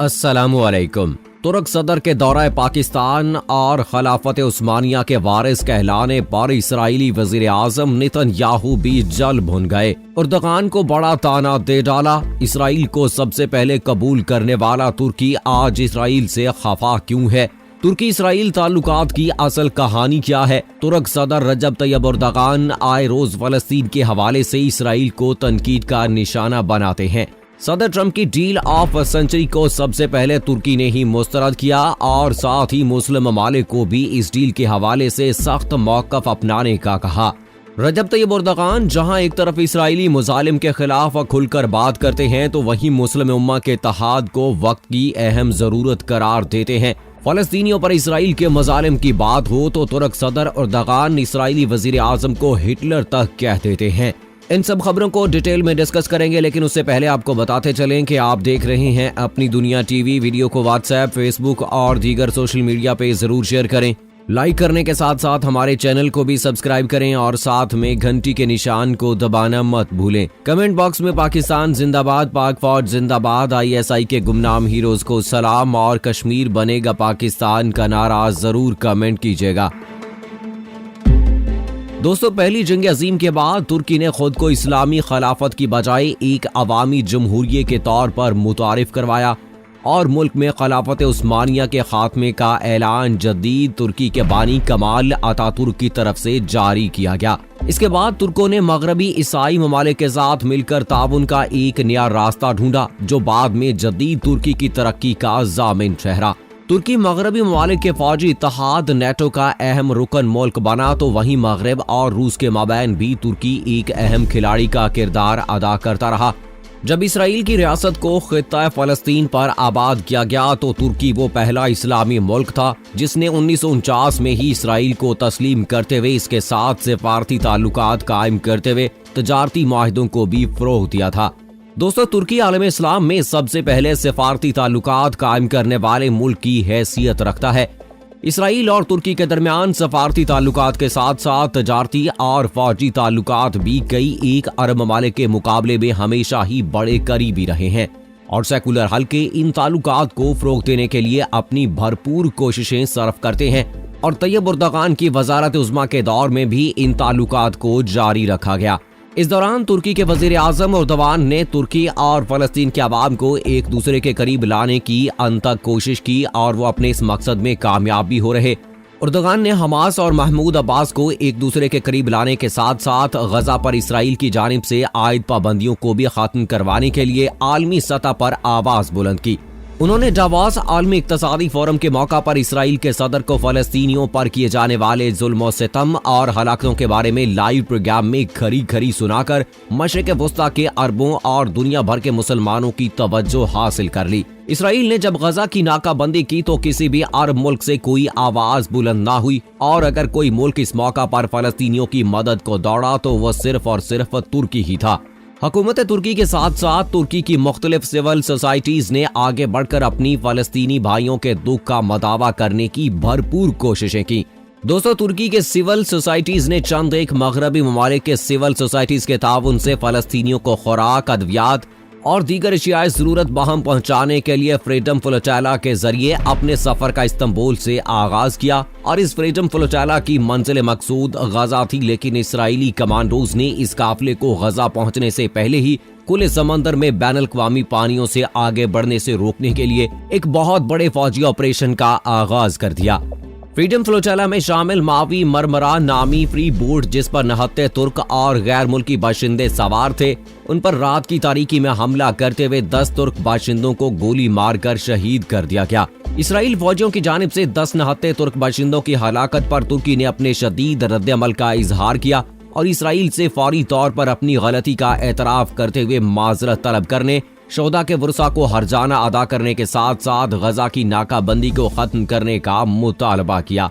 अस्सलामुअलैकुम। तुर्क सदर के दौरा पाकिस्तान और खिलाफत उस्मानिया के वारिस कहलाने पर इसराइली वजीर आजम नेतन्याहू भी जल भुन गए। उर्दगान को बड़ा ताना दे डाला। इसराइल को सबसे पहले कबूल करने वाला तुर्की आज इसराइल से खफा क्यों है? तुर्की इसराइल ताल्लुकात की असल कहानी क्या है? तुर्क सदर रजब तैयब उर्दगान आए रोज फलस्तीन के हवाले से इसराइल को तनकीद का निशाना बनाते हैं। सदर ट्रंप की डील ऑफ सेंचुरी को सबसे पहले तुर्की ने ही मुस्तरद किया और साथ ही मुस्लिम ममालिक को भी इस डील के हवाले से सख्त मौक़िफ़ अपनाने का कहा। रजब तैयब उर्दगान जहां एक तरफ इसराइली मुजालिम के खिलाफ खुलकर बात करते हैं तो वहीं मुस्लिम उम्मा के इत्तेहाद को वक्त की अहम जरूरत करार देते हैं। फलस्तीनियों पर इसराइल के मजालिम की बात हो तो तुर्क सदर उर्दगान इसराइली वजीर आजम को हिटलर तक कह देते हैं। इन सब खबरों को डिटेल में डिस्कस करेंगे, लेकिन उससे पहले आपको बताते चलें कि आप देख रहे हैं अपनी दुनिया टीवी। वीडियो को व्हाट्सएप, फेसबुक और दीगर सोशल मीडिया पे जरूर शेयर करें। लाइक करने के साथ साथ हमारे चैनल को भी सब्सक्राइब करें और साथ में घंटी के निशान को दबाना मत भूलें। कमेंट बॉक्स में पाकिस्तान जिंदाबाद, पाक फौज जिंदाबाद, ISI के गुमनाम हीरोज को सलाम और कश्मीर बनेगा पाकिस्तान का नारा जरूर कमेंट कीजिएगा। दोस्तों, पहली जंग अजीम के बाद तुर्की ने खुद को इस्लामी खिलाफत की बजाय एक अवामी जमहूरिये के तौर पर मुतारिफ करवाया और मुल्क में खिलाफत उस्मानिया के खात्मे का ऐलान जदीद तुर्की के बानी कमाल अतातुर्क की तरफ से जारी किया गया। इसके बाद तुर्कों ने मगरबी ईसाई ममालिक के साथ मिलकर ताउन का एक नया रास्ता ढूंढा जो बाद में जदीद तुर्की की तरक्की का जामिन ठहरा। तुर्की मगरबी ममालिक के फौजी इत्तेहाद नेटो का अहम रुकन मुल्क बना तो वहीं मगरब और रूस के माबैन भी तुर्की एक अहम खिलाड़ी का किरदार अदा करता रहा। जब इसराइल की रियासत को खित्ता फलस्तीन पर आबाद किया गया तो तुर्की वो पहला इस्लामी मुल्क था जिसने 1949 में ही इसराइल को तस्लीम करते हुए इसके साथ सिफारती ताल्लुकात कायम करते हुए तजारती मुआहदों को भी फरोग दिया था। दोस्तों, तुर्की आलम इस्लाम में सबसे पहले सिफारती ताल्लुकात कायम करने वाले मुल्क की हैसियत रखता है। इसराइल और तुर्की के दरमियान सफारती ताल्लुकात के साथ साथ तजारती और फौजी ताल्लुकात भी कई एक अरब ममालिक के मुकाबले में हमेशा ही बड़े करीबी रहे हैं और सेकुलर हल के इन ताल्लुकात को फरोग देने के लिए अपनी भरपूर कोशिशें सर्फ करते हैं और तैयब उर्दगान की वजारत उज़्मा के दौर में भी इन ताल्लुकात को जारी रखा गया। इस दौरान तुर्की के वजीर आजम उर्दवान ने तुर्की और फलस्तीन के अवाम को एक दूसरे के करीब लाने की अनथक कोशिश की और वो अपने इस मकसद में कामयाब भी हो रहे। उर्दगान ने हमास और महमूद अब्बास को एक दूसरे के करीब लाने के साथ साथ गजा पर इसराइल की जानिब से आयद पाबंदियों को भी खत्म करवाने के लिए आलमी सतह पर आवाज बुलंद की। उन्होंने डावोस आलमी इक्तसादी फोरम के मौका पर इसराइल के सदर को फलस्तीनियों पर किए जाने वाले जुल्म और सितम और हलाकतों के बारे में लाइव प्रोग्राम में खरी खरी सुनाकर मशरिक वस्ता के अरबों और दुनिया भर के मुसलमानों की तवज्जो हासिल कर ली। इसराइल ने जब गजा की नाकाबंदी की तो किसी भी अरब मुल्क से कोई आवाज बुलंद ना हुई और अगर कोई मुल्क इस मौका पर फलस्तीनियों की मदद को दौड़ा तो वह सिर्फ और सिर्फ तुर्की ही था। हुकूमत तुर्की के साथ साथ तुर्की की मुख्तलिफ सिविल सोसाइटीज ने आगे बढ़कर अपनी फलस्तीनी भाइयों के दुख का मदावा करने की भरपूर कोशिशें की। दोस्तों, तुर्की के सिविल सोसाइटीज ने चंद एक मगरबी ममालिक के सिविल सोसाइटीज के ताउन से फलस्तीनियों को खुराक, अद्वियात और दीगर अशियाए जरूरत बहम पहुंचाने के लिए फ्रीडम फ्लोटाला के जरिए अपने सफर का इस्तांबुल से आगाज किया और इस फ्रीडम फ्लोटाला की मंजिल मकसूद गजा थी, लेकिन इसराइली कमांडोज ने इस काफिले को गजा पहुंचने से पहले ही खुले समंदर में बैनुल अक़वामी पानियों से आगे बढ़ने से रोकने के लिए एक बहुत बड़े फौजी ऑपरेशन का आगाज कर दिया। फ्रीडम फ्लोटाला में शामिल मावी मरमरा नामी फ्री बोट जिस पर 69 तुर्क और गैर मुल्की बाशिंदे सवार थे, उन पर रात की तारीकी में हमला करते हुए 10 तुर्क बाशिंदों को गोली मारकर शहीद कर दिया गया। इसराइल फौजियों की जानिब से 10 नहत्ते तुर्क बाशिंदों की हलाकत पर तुर्की ने अपने शदीद रद्द-ए-अमल का इजहार किया और इसराइल से फौरी तौर पर अपनी गलती का एतराफ करते हुए माजरत तलब करने, शोदा के वरसा को हर्जाना अदा करने के साथ साथ गजा की नाकाबंदी को खत्म करने का मुतालबा किया।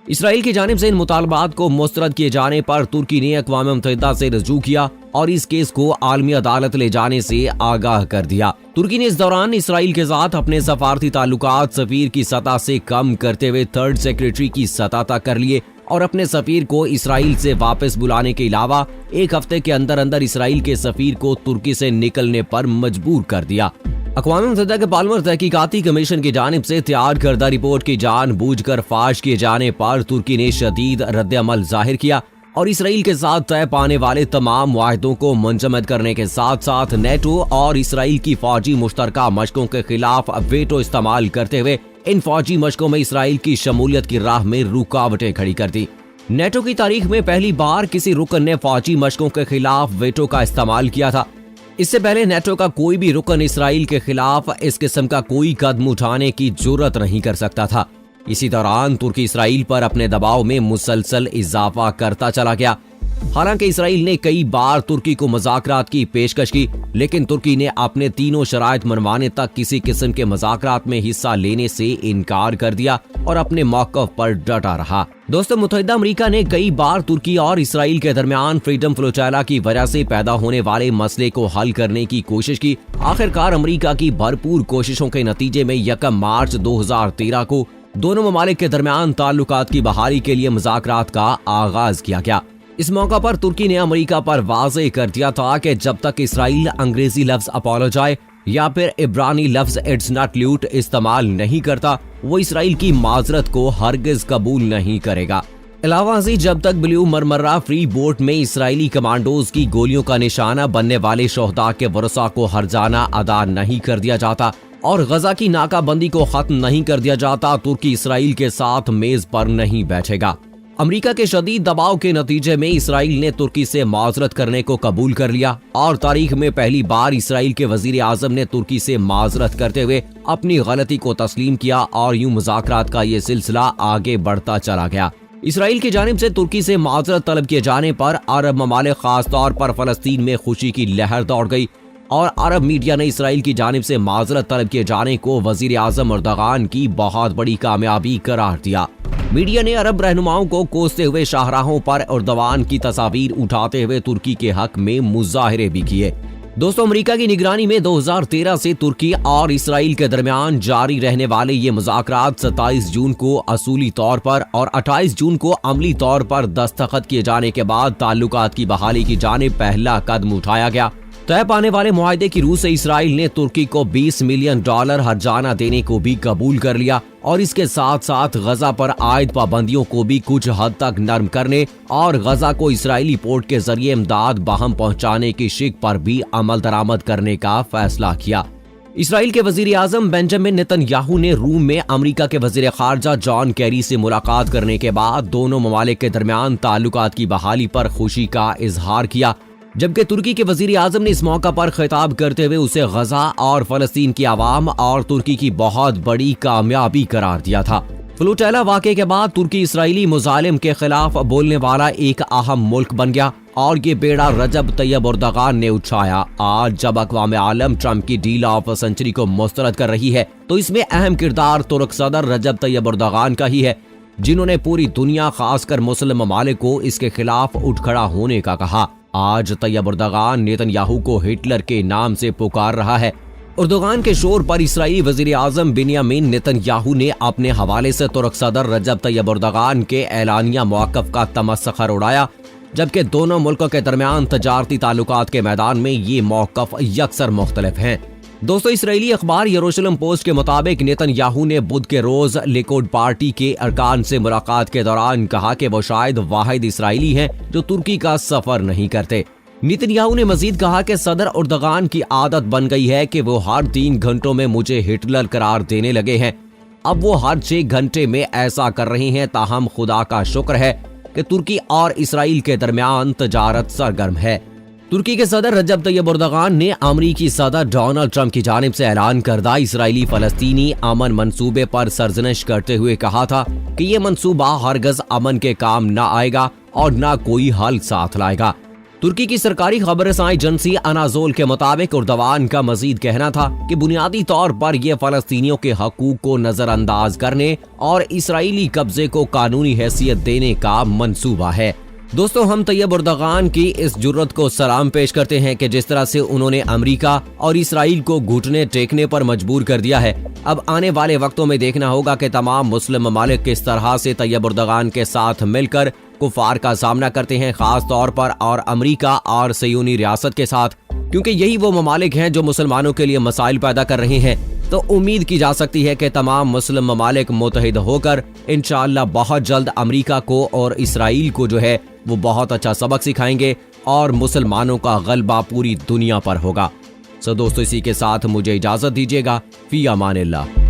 इसराइल की जानिब से इन मुतालबात को मुस्तरद किए जाने पर तुर्की ने अक़वाम मुत्तहिदा से रजू किया और इस केस को आलमी अदालत ले जाने से आगाह कर दिया। तुर्की ने इस दौरान इसराइल के साथ अपने सफारती ताल्लुकात सफीर की सतह से कम करते हुए थर्ड सेक्रेटरी की सतह तक कर लिए और अपने सफीर को इसराइल से वापस बुलाने के अलावा एक हफ्ते के अंदर अंदर इसराइल के सफीर को तुर्की से निकलने पर मजबूर कर दिया। अक़वाम मुत्तहिदा के पालमर तहकीकाती कमीशन की जानिब से तैयार करदा रिपोर्ट की जानबूझकर फाश किए जाने पर तुर्की ने शदीद रद्द-ए-अमल जाहिर किया और इसराइल के साथ तय पाने वाले तमाम मुआहदों को मुंजमद करने के साथ साथ नेटो और इसराइल की फौजी मुश्तरका मशकों के खिलाफ वेटो इस्तेमाल करते हुए इन फौजी मशकों में इसराइल की शमूलियत की राह में रुकावटें खड़ी कर दी। नेटो की तारीख में पहली बार किसी रुकन ने फौजी मशकों के खिलाफ वेटो का इस्तेमाल किया था। इससे पहले नेटो का कोई भी रुकन इसराइल के खिलाफ इस किस्म का कोई कदम उठाने की जुर्रत नहीं कर सकता था। इसी दौरान तुर्की इसराइल पर अपने दबाव में मुसलसल इजाफा करता चला गया। हालांकि इसराइल ने कई बार तुर्की को मुज़ाकरात की पेशकश की, लेकिन तुर्की ने अपने तीनों शराइत मनवाने तक किसी किस्म के मुज़ाकरात में हिस्सा लेने से इनकार कर दिया और अपने मौक़िफ़ पर डटा रहा। दोस्तों, मुत्तहिदा अमेरिका ने कई बार तुर्की और इसराइल के दरमियान फ्रीडम फ्लोटाइला की वजह से पैदा होने वाले मसले को हल करने की कोशिश की। आखिरकार अमेरिका की भरपूर कोशिशों के नतीजे में 1 मार्च 2013 को दोनों ममालिक के दरमियान ताल्लुकात की बहाली के लिए मुज़ाकरात का आगाज किया गया। इस मौका पर तुर्की ने अमेरिका पर वाज़ेह कर दिया था कि जब तक इसराइल अंग्रेजी लफ्ज अपोलोजाई या फिर इब्रानी लफ्ज इट्स नॉट ल्यूट इस्तेमाल नहीं करता, वो इसराइल की माजरत को हरगिज कबूल नहीं करेगा। अलावा से जब तक ब्लू मरमरा फ्री बोर्ड में इसराइली कमांडोज की गोलियों का निशाना बनने वाले शोहदा के वरसा को हर्जाना अदा नहीं कर दिया जाता और गजा की नाकाबंदी को खत्म नहीं कर दिया जाता, तुर्की इसराइल के साथ मेज पर नहीं बैठेगा। अमेरिका के शदीद दबाव के नतीजे में इसराइल ने तुर्की से माजरत करने को कबूल कर लिया और तारीख में पहली बार इसराइल के वजीर आजम ने तुर्की से माजरत करते हुए अपनी गलती को तस्लीम किया और यूं मुज़ाकरात का ये सिलसिला आगे बढ़ता चला गया। इसराइल की जानिब से तुर्की से माजरत तलब किए जाने पर अरब ममालिक खास तौर पर फलस्तीन में खुशी की लहर दौड़ गई और अरब मीडिया ने इसराइल की जानिब से माजरत तलब किए जाने को वजीर आजम अर्दगान की बहुत बड़ी कामयाबी करार दिया। मीडिया ने अरब रहनुमाओं को कोसते हुए शाहराहों पर अर्दगान की तस्वीर उठाते हुए तुर्की के हक में मुजाहिरे भी किए। दोस्तों, अमेरिका की निगरानी में 2013 से तुर्की और इसराइल के दरमियान जारी रहने वाले ये मुज़ाकरात 27 जून को असूली तौर पर और 28 जून को अमली तौर पर दस्तखत किए जाने के बाद ताल्लुकात की बहाली की जानिब पहला कदम उठाया गया। तय पाने वाले मुआहदे की रूह से इसराइल ने तुर्की को $20 मिलियन हर्जाना देने को भी कबूल कर लिया और इसके साथ साथ गजा पर आयद पाबंदियों को भी कुछ हद तक नरम करने और गजा को इसराइली पोर्ट के जरिए इमदाद बहम पहुंचाने की शिक पर भी अमल दरामद करने का फैसला किया। इसराइल के वजीर आजम बेंजामिन नेतन्याहू ने रूम में अमेरिका के वजीर खारजा जॉन कैरी से मुलाकात करने के बाद दोनों ममालिक के दरमियान ताल्लुकात की बहाली पर खुशी का इजहार किया, जबकि तुर्की के वजीर आजम ने इस मौका पर खिताब करते हुए उसे गजा और फलस्तीन की आवाम और तुर्की की बहुत बड़ी कामयाबी करार दिया था। फ्लोटाइला वाक़े के बाद तुर्की इसराइली मुजालिम के खिलाफ बोलने वाला एक अहम मुल्क बन गया और ये बेड़ा रजब तैयब अर्दगान ने उठाया। आज जब अक़वाम आलम ट्रंप की डील ऑफ सेंचुरी को मुस्तरद कर रही है तो इसमें अहम किरदार तुर्क सदर रजब तैयब अर्दगान का ही है, जिन्होंने पूरी दुनिया खासकर मुस्लिम ममालिक को इसके खिलाफ उठ खड़ा होने का कहा। आज तैयब अर्दगान नेतन्याहू को हिटलर के नाम से पुकार रहा है। अर्दगान के शोर पर इसराइली वजीर आजम बेंयामिन नेतन्याहू ने अपने हवाले से तुर्क सदर रजब तैयब अर्दगान के ऐलानिया मौक़िफ़ का तमस्खुर उड़ाया, जबकि दोनों मुल्कों के दरमियान तजारती ताल्लुकात के मैदान में ये मौक़िफ़ यकसर मुख्तलिफ हैं। दोस्तों, इसराइली अखबार यरूशलेम पोस्ट के मुताबिक नेतन्याहू ने बुध के रोज लिकुड पार्टी के अरकान से मुलाकात के दौरान कहा कि वो शायद वाहिद इसराइली हैं जो तुर्की का सफर नहीं करते। नेतन्याहू ने मजीद कहा कि सदर अर्दगान की आदत बन गई है कि वो हर 3 घंटों में मुझे हिटलर करार देने लगे हैं। अब वो हर 6 घंटे में ऐसा कर रहे हैं। ताहम खुदा का शुक्र है कि तुर्की और इसराइल के दरमियान तजारत सरगर्म है। तुर्की के सदर रजब तैयब अर्दगान ने अमरीकी सदर डोनाल्ड ट्रंप की जानिब से ऐलान करदा इसराइली फलस्तीनी अमन मंसूबे पर सरजनश करते हुए कहा था कि ये मंसूबा हरगज अमन के काम न आएगा और न कोई हल साथ लाएगा। तुर्की की सरकारी खबरसां एजेंसी अनाजोल के मुताबिक अर्दगान का मजीद कहना था कि बुनियादी तौर पर यह फलस्तीनियों के हकूक को नजरअंदाज करने और इसराइली कब्जे को कानूनी हैसियत देने का मंसूबा है। दोस्तों, हम तैयब अर्दगान की इस जुर्रत को सलाम पेश करते हैं कि जिस तरह से उन्होंने अमेरिका और इसराइल को घुटने टेकने पर मजबूर कर दिया है। अब आने वाले वक्तों में देखना होगा कि तमाम मुस्लिम ममालिक किस तरह से तैयब अर्दगान के साथ मिलकर कुफार का सामना करते हैं, खास तौर पर और अमेरिका और सयूनी रियासत के साथ। क्योंकि यही वो ममालिक हैं जो मुसलमानों के लिए मसाइल पैदा कर रहे हैं। तो उम्मीद की जा सकती है कि तमाम मुस्लिम ममालिक मुत्तहिद होकर इंशाअल्लाह बहुत जल्द अमेरिका को और इसराइल को जो है वो बहुत अच्छा सबक सिखाएंगे और मुसलमानों का गलबा पूरी दुनिया पर होगा। सो दोस्तों, इसी के साथ मुझे इजाजत दीजिएगा। फी अमानिल्लाह।